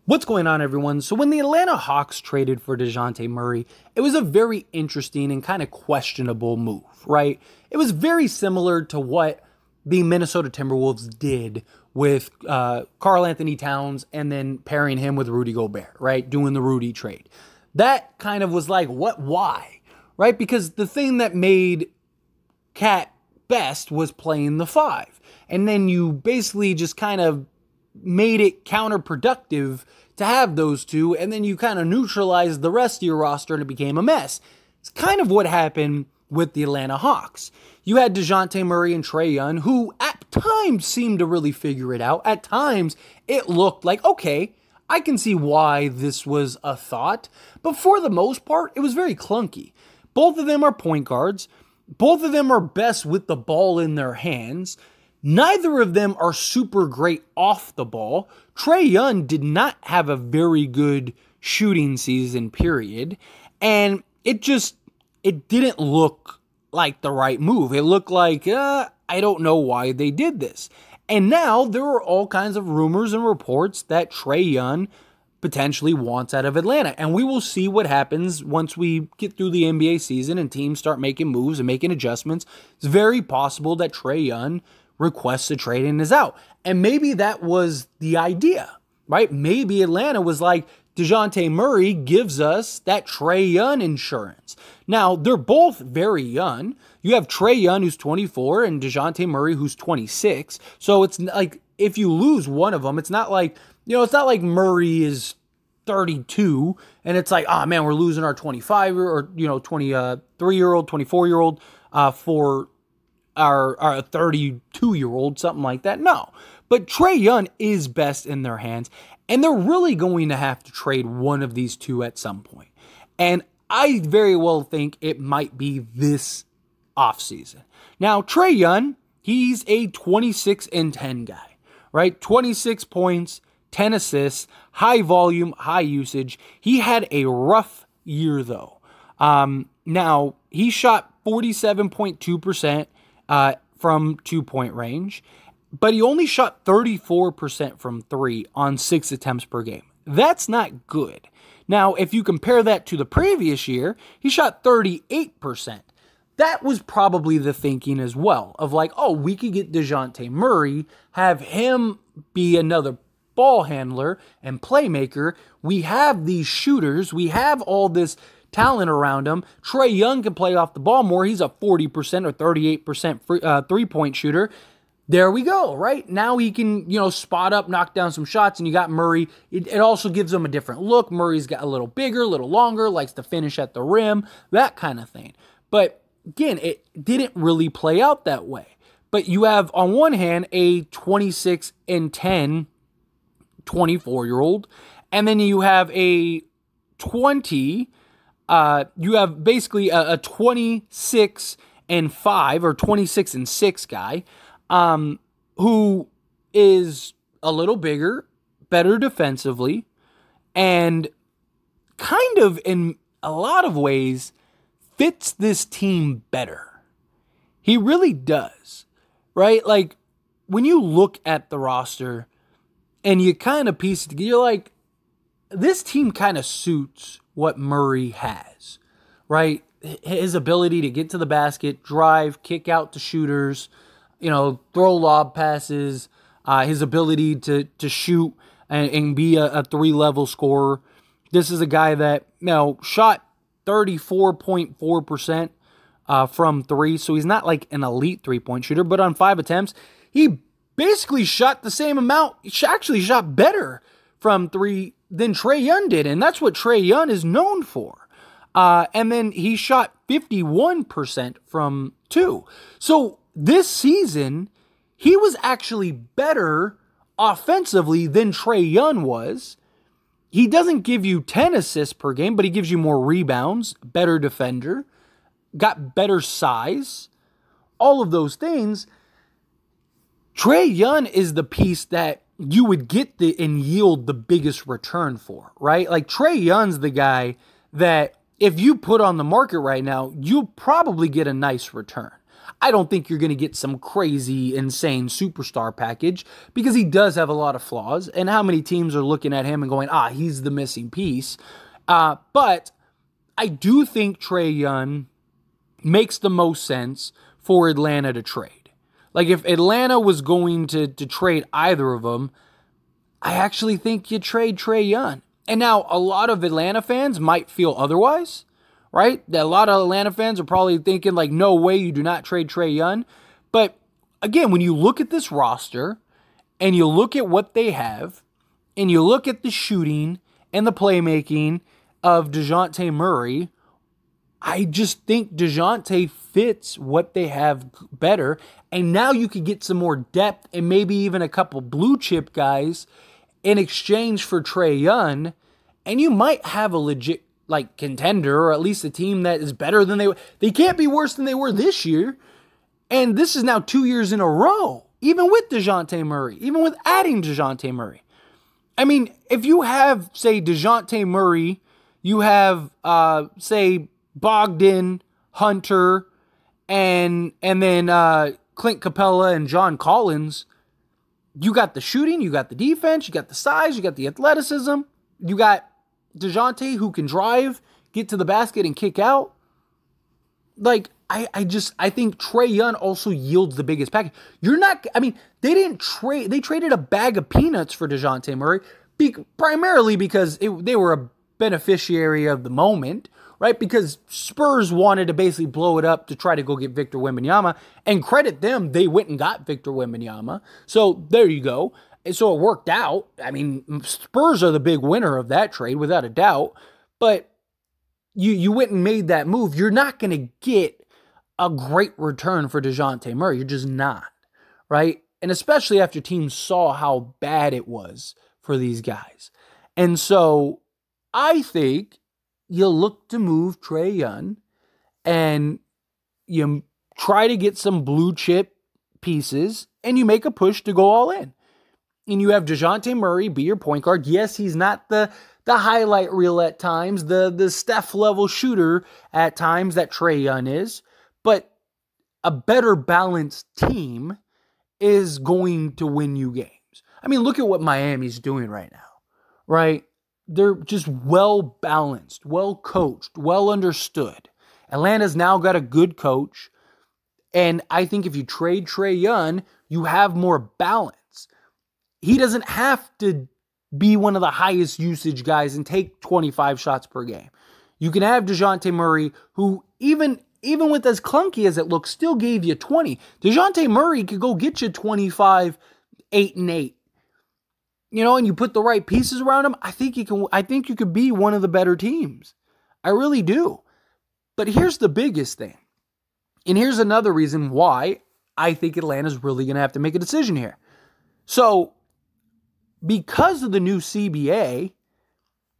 What's going on, everyone? So when the Atlanta Hawks traded for Dejounte Murray, it was a very interesting and kind of questionable move, right? It was very similar to what the Minnesota Timberwolves did with Karl Anthony Towns and then pairing him with Rudy Gobert, right? Doing the Rudy trade. That kind of was like, what, why? Right? Because the thing that made Cat best was playing the five. And then you basically just kind of made it counterproductive to have those two, and then you kind of neutralized the rest of your roster and it became a mess. It's kind of what happened with the Atlanta Hawks. You had Dejounte Murray and Trae Young, who at times seemed to really figure it out. At times, it looked like, okay, I can see why this was a thought, but for the most part, it was very clunky. Both of them are point guards. Both of them are best with the ball in their hands. Neither of them are super great off the ball. Trae Young did not have a very good shooting season, period. And it didn't look like the right move. It looked like, I don't know why they did this. And now there are all kinds of rumors and reports that Trae Young potentially wants out of Atlanta. And we will see what happens once we get through the NBA season and teams start making moves and making adjustments. It's very possible that Trae Young requests a trade and is out. And maybe that was the idea, right? Maybe Atlanta was like, Dejounte Murray gives us that Trae Young insurance. Now, they're both very young. You have Trae Young, who's 24, and Dejounte Murray, who's 26. So it's like, if you lose one of them, it's not like, it's not like Murray is 32 and it's like, oh man, we're losing our 25 or 23-year-old, 24-year-old for our 32-year-old, something like that. No. But Trae Young is best in their hands, and they're really going to have to trade one of these two at some point. And I very well think it might be this offseason. Now, Trae Young, he's a 26-10 guy, right? 26 points, 10 assists, high volume, high usage. He had a rough year, though. Now, he shot 47.2% from two-point range, but he only shot 34% from three on 6 attempts per game. That's not good. Now, if you compare that to the previous year, he shot 38%. That was probably the thinking as well, of like, oh, we could get Dejounte Murray, have him be another ball handler and playmaker. We have these shooters. We have all this talent around him. Trae Young can play off the ball more. He's a 40% or 38% three-point shooter. There we go, right? Now he can, spot up, knock down some shots, and you got Murray. It also gives him a different look. Murray's got a little bigger, a little longer, likes to finish at the rim, that kind of thing. But again, it didn't really play out that way. But you have, on one hand, a 26-10 24-year-old, and then you have a 20. You have basically a 26-5 or 26-6 guy, who is a little bigger, better defensively, and kind of in a lot of ways fits this team better. He really does, right? Like, when you look at the roster and you kind of piece it together, you're like, this team kind of suits what Murray has, right? His ability to get to the basket, drive, kick out to shooters, throw lob passes, his ability to shoot and be a three-level scorer. This is a guy that, shot 34.4% from three, so he's not like an elite three-point shooter, but on 5 attempts, he basically shot the same amount. He actually shot better from three than Trae Young did, and that's what Trae Young is known for. And then he shot 51% from two. So this season, he was actually better offensively than Trae Young was. He doesn't give you 10 assists per game, but he gives you more rebounds, better defender, got better size, all of those things. Trae Young is the piece that you would get and yield the biggest return for, right? Like, Trae Young's the guy that if you put on the market right now, you'll probably get a nice return. I don't think you're going to get some crazy, insane superstar package because he does have a lot of flaws. And how many teams are looking at him and going, he's the missing piece. But I do think Trae Young makes the most sense for Atlanta to trade. Like, if Atlanta was going to trade either of them, I actually think you trade Trae Young. And now, a lot of Atlanta fans might feel otherwise, right? A lot of Atlanta fans are probably thinking, like, no way, you do not trade Trae Young. But, again, when you look at this roster, and you look at what they have, and you look at the shooting and the playmaking of Dejounte Murray, I just think Dejounte fits what they have better. And now you could get some more depth and maybe even a couple blue chip guys in exchange for Trae Young. And you might have a legit contender, or at least a team that is better than they can't be worse than they were this year. And this is now 2 years in a row, even with Dejounte Murray, even with adding Dejounte Murray. I mean, if you have, say, Dejounte Murray, you have, say, Bogdan, Hunter, and then Clint Capella and John Collins, you got the shooting, you got the defense, you got the size, you got the athleticism, you got Dejounte who can drive, get to the basket, and kick out. Like, I think Trae Young also yields the biggest package. They traded a bag of peanuts for Dejounte Murray, primarily because they were a beneficiary of the moment, right? Because Spurs wanted to basically blow it up to try to go get Victor Wembanyama, and credit them, they went and got Victor Wembanyama. So there you go. And so it worked out. I mean, Spurs are the big winner of that trade, without a doubt. But you went and made that move. You're not going to get a great return for Dejounte Murray. You're just not, right? And especially after teams saw how bad it was for these guys. And so I think you look to move Trae Young and you try to get some blue chip pieces and you make a push to go all in. And you have Dejounte Murray be your point guard. Yes, he's not the highlight reel at times, the Steph level shooter at times that Trae Young is, but a better balanced team is going to win you games. I mean, look at what Miami's doing right now, right? They're just well balanced, well coached, well understood. Atlanta's now got a good coach. And I think if you trade Trae Young, you have more balance. He doesn't have to be one of the highest usage guys and take 25 shots per game. You can have Dejounte Murray, who even with as clunky as it looks, still gave you 20. Dejounte Murray could go get you 25, 8 and 8. You know, and you put the right pieces around him, I think you could be one of the better teams. I really do. But here's the biggest thing. And here's another reason why I think Atlanta's really going to have to make a decision here. So, because of the new CBA,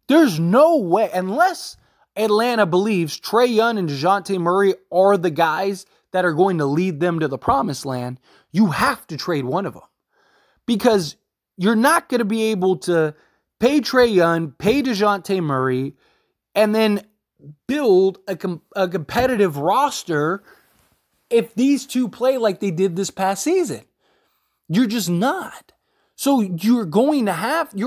there's no way, unless Atlanta believes Trae Young and Dejounte Murray are the guys that are going to lead them to the promised land, you have to trade one of them. Because you're not going to be able to pay Trae Young, pay Dejounte Murray, and then build a competitive roster if these two play like they did this past season. You're just not. So Atlanta's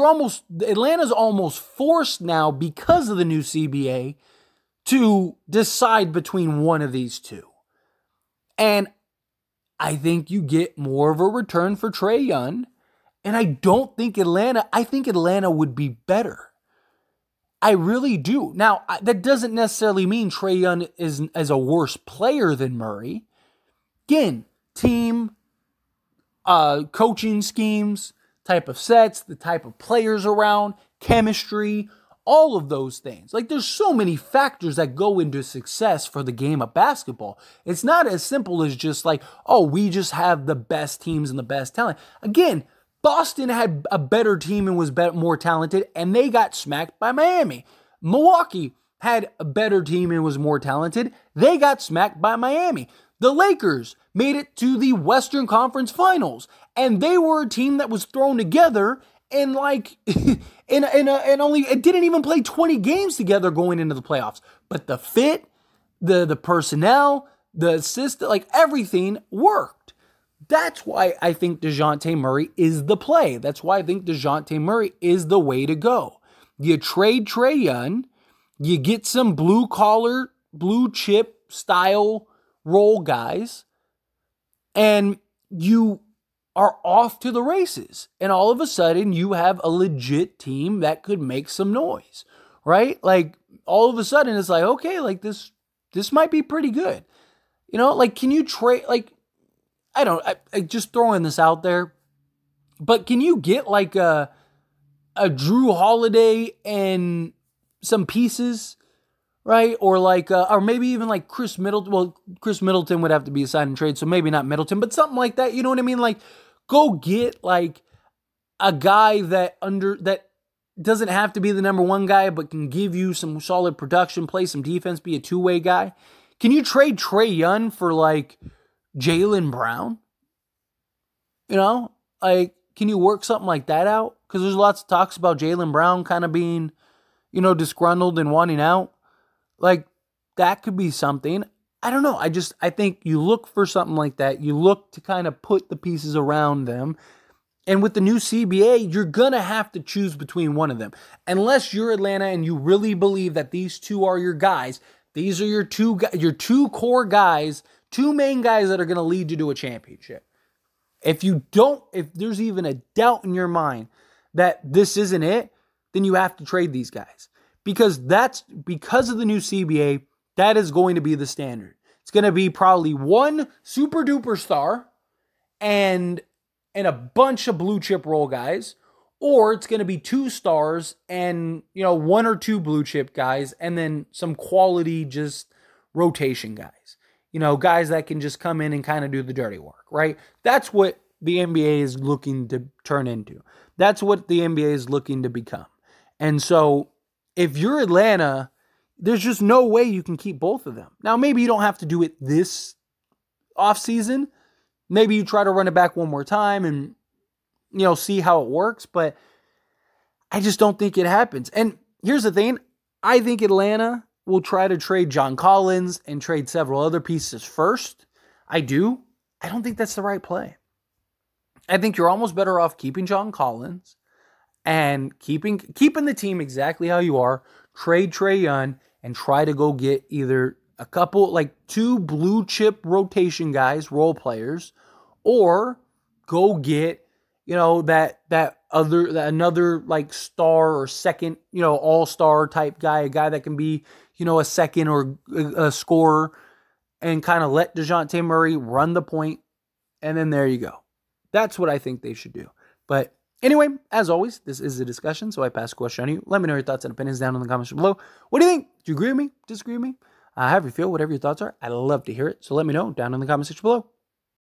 almost forced now, because of the new CBA, to decide between one of these two. And I think you get more of a return for Trae Young. And I think Atlanta would be better. I really do. Now, that doesn't necessarily mean Trae Young is a worse player than Murray. Again, team, coaching schemes, type of sets, the type of players around, chemistry, all of those things. Like, there's so many factors that go into success for the game of basketball. It's not as simple as just like, we just have the best teams and the best talent. Again, Boston had a better team and was more talented, and they got smacked by Miami. Milwaukee had a better team and was more talented. They got smacked by Miami. The Lakers made it to the Western Conference Finals, and they were a team that was thrown together and it didn't even play 20 games together going into the playoffs. But the fit, the personnel, the system, like everything worked. That's why I think Dejounte Murray is the play. That's why I think Dejounte Murray is the way to go. You trade Trae Young, you get some blue-collar, blue-chip style role guys, and you are off to the races. And all of a sudden, you have a legit team that could make some noise, right? Like, all of a sudden, it's like, okay, like this might be pretty good. You know, like, can you trade, like, I just throwing this out there, but can you get like a Drew Holiday and some pieces, right? Or like, or maybe even like Chris Middleton. Well, Chris Middleton would have to be a sign and trade, so maybe not Middleton, but something like that. You know what I mean? Like, go get like a guy that doesn't have to be the number one guy, but can give you some solid production, play some defense, be a two-way guy. Can you trade Trae Young for like Jaylen Brown? You know, like, can you work something like that out? Because there's lots of talks about Jaylen Brown kind of being, you know, disgruntled and wanting out. Like, that could be something. I don't know. I think you look for something like that. You look to kind of put the pieces around them. And with the new CBA, you're going to have to choose between one of them. Unless you're Atlanta and you really believe that these two are your guys. These are your two core guys, two main guys that are going to lead you to a championship. If there's even a doubt in your mind that this isn't it, then you have to trade these guys. Because of the new CBA, that is going to be the standard. It's going to be probably one super duper star and a bunch of blue chip role guys, or it's going to be 2 stars and, you know, 1 or 2 blue chip guys, and then some quality just rotation guys. You know, guys that can just come in and kind of do the dirty work, right? That's what the NBA is looking to turn into. That's what the NBA is looking to become. And so if you're Atlanta, there's just no way you can keep both of them. Now, maybe you don't have to do it this offseason. Maybe you try to run it back one more time and, you know, see how it works. But I just don't think it happens. And here's the thing. I think Atlanta will try to trade John Collins and trade several other pieces first. I do. I don't think that's the right play. I think you're almost better off keeping John Collins and keeping the team exactly how you are. Trade Trae Young and try to go get either a couple, like 2 blue chip rotation guys, role players, or go get, you know, another like star or second, you know, all-star type guy, a guy that can be, you know, a second or a scorer, and kind of let Dejounte Murray run the point, and then there you go. That's what I think they should do. But anyway, as always, this is a discussion, so I pass the question on you. Let me know your thoughts and opinions down in the comments below. What do you think? Do you agree with me? Disagree with me? However you feel, whatever your thoughts are, I'd love to hear it. So let me know down in the comment section below.